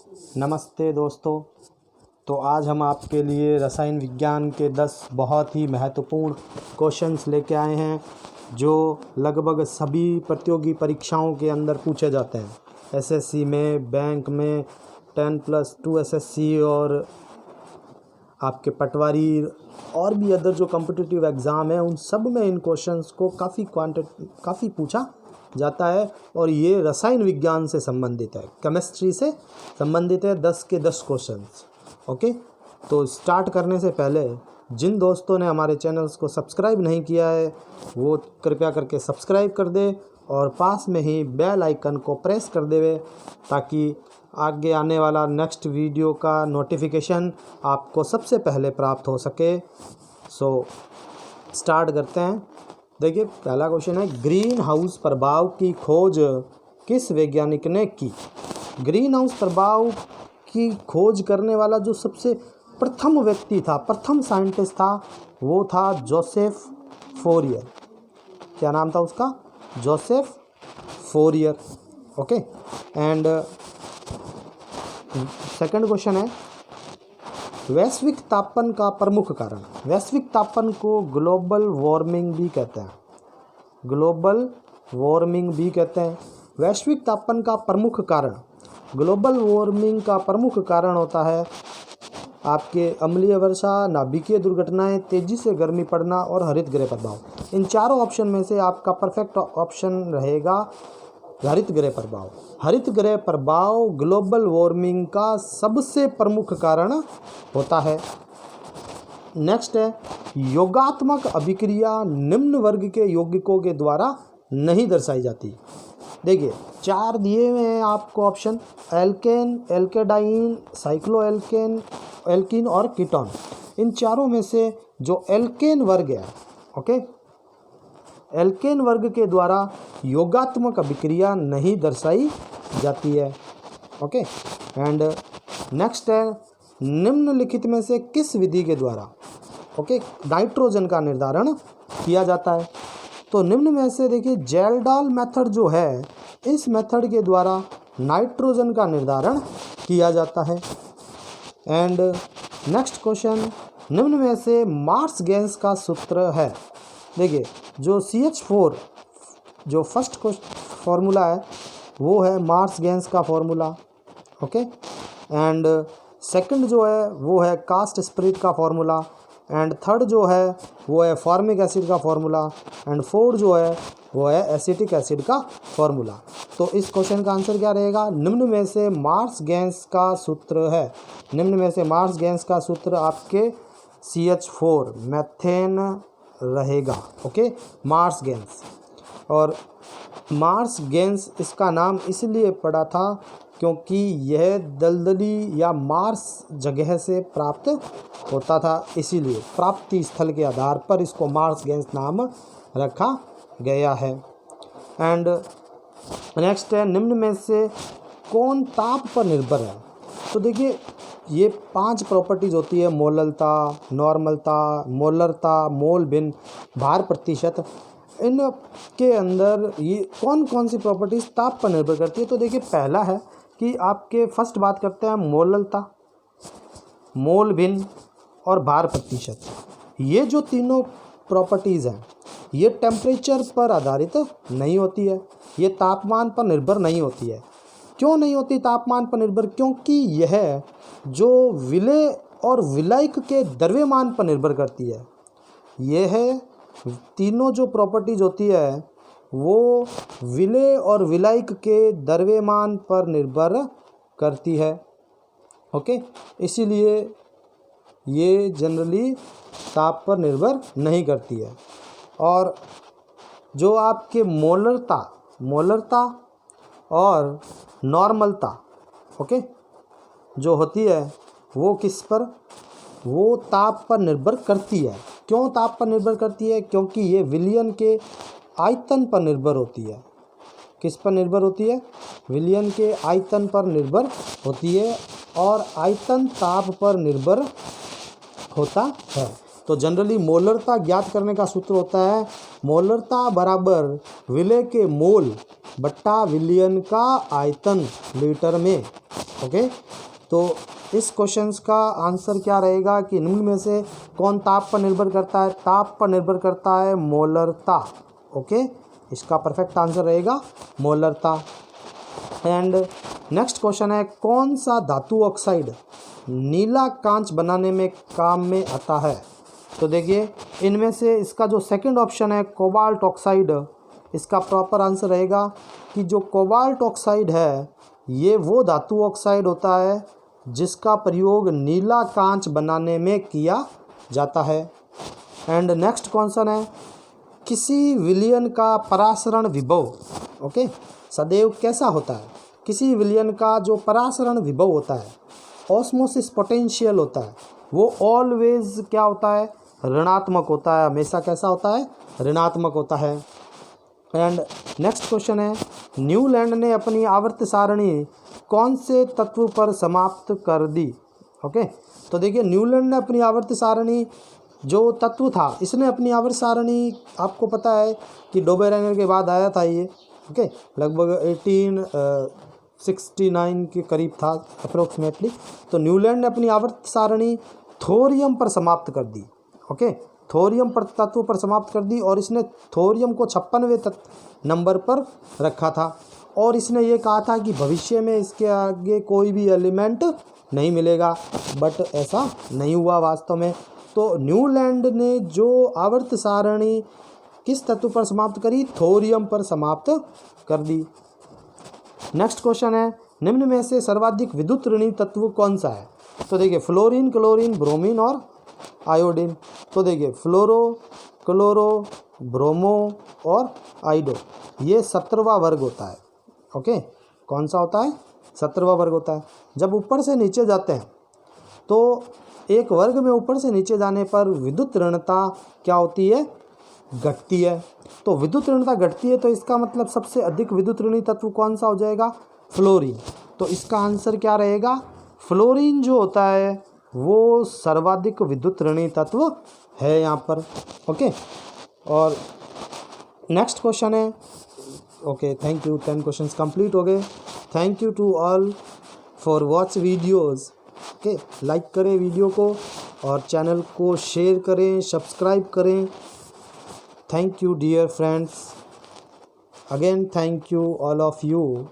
नमस्ते दोस्तों। तो आज हम आपके लिए रसायन विज्ञान के 10 बहुत ही महत्वपूर्ण क्वेश्चंस लेके आए हैं जो लगभग सभी प्रतियोगी परीक्षाओं के अंदर पूछे जाते हैं। एसएससी में, बैंक में, 10+2 एसएससी और आपके पटवारी और भी अदर जो कॉम्पिटिटिव एग्ज़ाम है उन सब में इन क्वेश्चंस को काफ़ी पूछा जाता है। और ये रसायन विज्ञान से संबंधित है, केमिस्ट्री से संबंधित है। 10 के 10 क्वेश्चंस। ओके, तो स्टार्ट करने से पहले जिन दोस्तों ने हमारे चैनल्स को सब्सक्राइब नहीं किया है वो कृपया करके सब्सक्राइब कर दे और पास में ही बेल आइकन को प्रेस कर देवे ताकि आगे आने वाला नेक्स्ट वीडियो का नोटिफिकेशन आपको सबसे पहले प्राप्त हो सके। सो स्टार्ट करते हैं। देखिए, पहला क्वेश्चन है, ग्रीन हाउस प्रभाव की खोज किस वैज्ञानिक ने की? ग्रीन हाउस प्रभाव की खोज करने वाला जो सबसे प्रथम व्यक्ति था, प्रथम साइंटिस्ट था, वो था जोसेफ फोरियर। क्या नाम था उसका? Joseph Fourier. Okay, and second question है, वैश्विक तापन का प्रमुख कारण। वैश्विक तापन को ग्लोबल वार्मिंग भी कहते हैं। ग्लोबल वार्मिंग भी कहते हैं। वैश्विक तापन का प्रमुख कारण, ग्लोबल वार्मिंग का प्रमुख कारण होता है आपके अम्लीय वर्षा, नाभिकीय दुर्घटनाएं, तेजी से गर्मी पड़ना और हरित गृह प्रभाव। इन चारों ऑप्शन में से आपका परफेक्ट ऑप्शन रहेगा हरित गृह प्रभाव। हरित गृह प्रभाव ग्लोबल वार्मिंग का सबसे प्रमुख कारण होता है। नेक्स्ट है, योगात्मक अभिक्रिया निम्न वर्ग के यौगिकों के द्वारा नहीं दर्शाई जाती। देखिए, 4 दिए हुए हैं आपको ऑप्शन, एल्केन, एल्केडाइन, साइक्लोएल्केन, एल्कीन और कीटोन। इन चारों में से जो एल्केन वर्ग है, ओके, एल्केन वर्ग के द्वारा योगात्मक अभिक्रिया नहीं दर्शाई जाती है। ओके, एंड नेक्स्ट है, निम्नलिखित में से किस विधि के द्वारा नाइट्रोजन का निर्धारण किया जाता है? तो निम्न में से देखिए, जेल्डाल मेथड जो है, इस मेथड के द्वारा नाइट्रोजन का निर्धारण किया जाता है। एंड नेक्स्ट क्वेश्चन, निम्न में से मार्स गैस का सूत्र है। देखिए, जो CH4 जो फर्स्ट फॉर्मूला है वो है मार्स गैस का फॉर्मूला। ओके, एंड सेकंड जो है वो है कास्ट स्पिरिट का फॉर्मूला, एंड थर्ड जो है वो है फॉर्मिक एसिड का फॉर्मूला, एंड फोर्थ जो है वो है एसिटिक एसिड का फॉर्मूला। तो इस क्वेश्चन का आंसर क्या रहेगा? निम्न में से मार्स गैस का सूत्र है। निम्न में से मार्स गैस का सूत्र आपके CH4 मेथेन रहेगा। Okay, marsh gas. और मार्स गैस इसका नाम इसलिए पड़ा था क्योंकि यह दलदली या मार्स जगह से प्राप्त होता था, इसीलिए प्राप्ति स्थल के आधार पर इसको मार्स गैस नाम रखा गया है। एंड नेक्स्ट है, निम्न में से कौन ताप पर निर्भर है? तो देखिए, ये 5 प्रॉपर्टीज़ होती है, मोललता, नॉर्मलता, मोलरता, मोल भिन्न, भार प्रतिशत। इन के अंदर ये कौन कौन सी प्रॉपर्टीज़ ताप पर निर्भर करती है? तो देखिए, पहला है कि आपके फर्स्ट बात करते हैं मोललता, मोल भिन्न और भार प्रतिशत। ये जो तीनों प्रॉपर्टीज़ हैं ये टेम्परेचर पर आधारित नहीं होती है, ये तापमान पर निर्भर नहीं होती है। क्यों नहीं होती तापमान पर निर्भर? क्योंकि यह जो विलेय और विलायक के द्रव्यमान पर निर्भर करती है। यह तीनों जो प्रॉपर्टीज़ होती है वो विलेय और विलायक के द्रव्यमान पर निर्भर करती है। ओके, इसीलिए ये जनरली ताप पर निर्भर नहीं करती है। और जो आपके मोलरता और नॉर्मलता ओके जो होती है वो किस पर? वो ताप पर निर्भर करती है। क्यों ताप पर निर्भर करती है? क्योंकि ये विलयन के आयतन पर निर्भर होती है। किस पर निर्भर होती है? विलयन के आयतन पर निर्भर होती है, और आयतन ताप पर निर्भर होता है। तो जनरली मोलरता ज्ञात करने का सूत्र होता है मोलरता बराबर विलेय के मोल बट्टा विलयन का आयतन लीटर में। ओके, तो इस क्वेश्चंस का आंसर क्या रहेगा कि निम्न में से कौन ताप पर निर्भर करता है? ताप पर निर्भर करता है मोलरता। ओके, इसका परफेक्ट आंसर रहेगा मोलरता। एंड नेक्स्ट क्वेश्चन है, कौन सा धातु ऑक्साइड नीला कांच बनाने में काम में आता है? तो देखिए, इनमें से इसका जो सेकंड ऑप्शन है कोबाल्ट ऑक्साइड, इसका प्रॉपर आंसर रहेगा कि जो कोबाल्ट ऑक्साइड है ये वो धातु ऑक्साइड होता है जिसका प्रयोग नीला कांच बनाने में किया जाता है। एंड नेक्स्ट क्वेश्चन है, किसी विलयन का परासरण विभव ओके सदैव कैसा होता है? किसी विलयन का जो परासरण विभव होता है, ऑस्मोसिस पोटेंशियल होता है, वो ऑलवेज क्या होता है? ऋणात्मक होता है। हमेशा कैसा होता है? ऋणात्मक होता है। एंड नेक्स्ट क्वेश्चन है, न्यूलैंड ने अपनी आवर्त सारणी कौन से तत्व पर समाप्त कर दी? ओके, तो देखिए, न्यूलैंड ने अपनी आवर्त सारणी जो तत्व था, इसने अपनी आवर्त सारणी, आपको पता है कि डोबेरेनर के बाद आया था ये। ओके, लगभग 1869 के करीब था अप्रोक्सीमेटली। तो न्यूलैंड ने अपनी आवर्त सारणी थोरियम पर समाप्त कर दी। ओके, थोरियम पर तत्व पर समाप्त कर दी और इसने थोरियम को 56वें नंबर पर रखा था और इसने ये कहा था कि भविष्य में इसके आगे कोई भी एलिमेंट नहीं मिलेगा, बट ऐसा नहीं हुआ वास्तव में। तो न्यूलैंड ने जो आवर्त सारणी किस तत्व पर समाप्त करी? थोरियम पर समाप्त कर दी। नेक्स्ट क्वेश्चन है, निम्न में से सर्वाधिक विद्युत ऋणी तत्व कौन सा है? तो देखिए, फ्लोरीन, क्लोरीन, ब्रोमीन और आयोडीन। तो देखिए, फ्लोरो, क्लोरो, ब्रोमो और आइडो, ये 17वां वर्ग होता है। ओके, कौन सा होता है? 17वां वर्ग होता है। जब ऊपर से नीचे जाते हैं तो एक वर्ग में ऊपर से नीचे जाने पर विद्युत ऋणता क्या होती है? घटती है। तो विद्युत ऋणता घटती है, तो इसका मतलब सबसे अधिक विद्युत ऋणी तत्व कौन सा हो जाएगा? फ्लोरीन। तो इसका आंसर क्या रहेगा? फ्लोरीन जो होता है वो सर्वाधिक विद्युत ऋणी तत्व है यहाँ पर। ओके, और नेक्स्ट क्वेश्चन है, okay thank you, 10 questions complete हो गए। Thank you to all for watch videos. Okay, like करें वीडियो को और चैनल को शेयर करें, सब्सक्राइब करें। Thank you dear friends, again thank you all of you.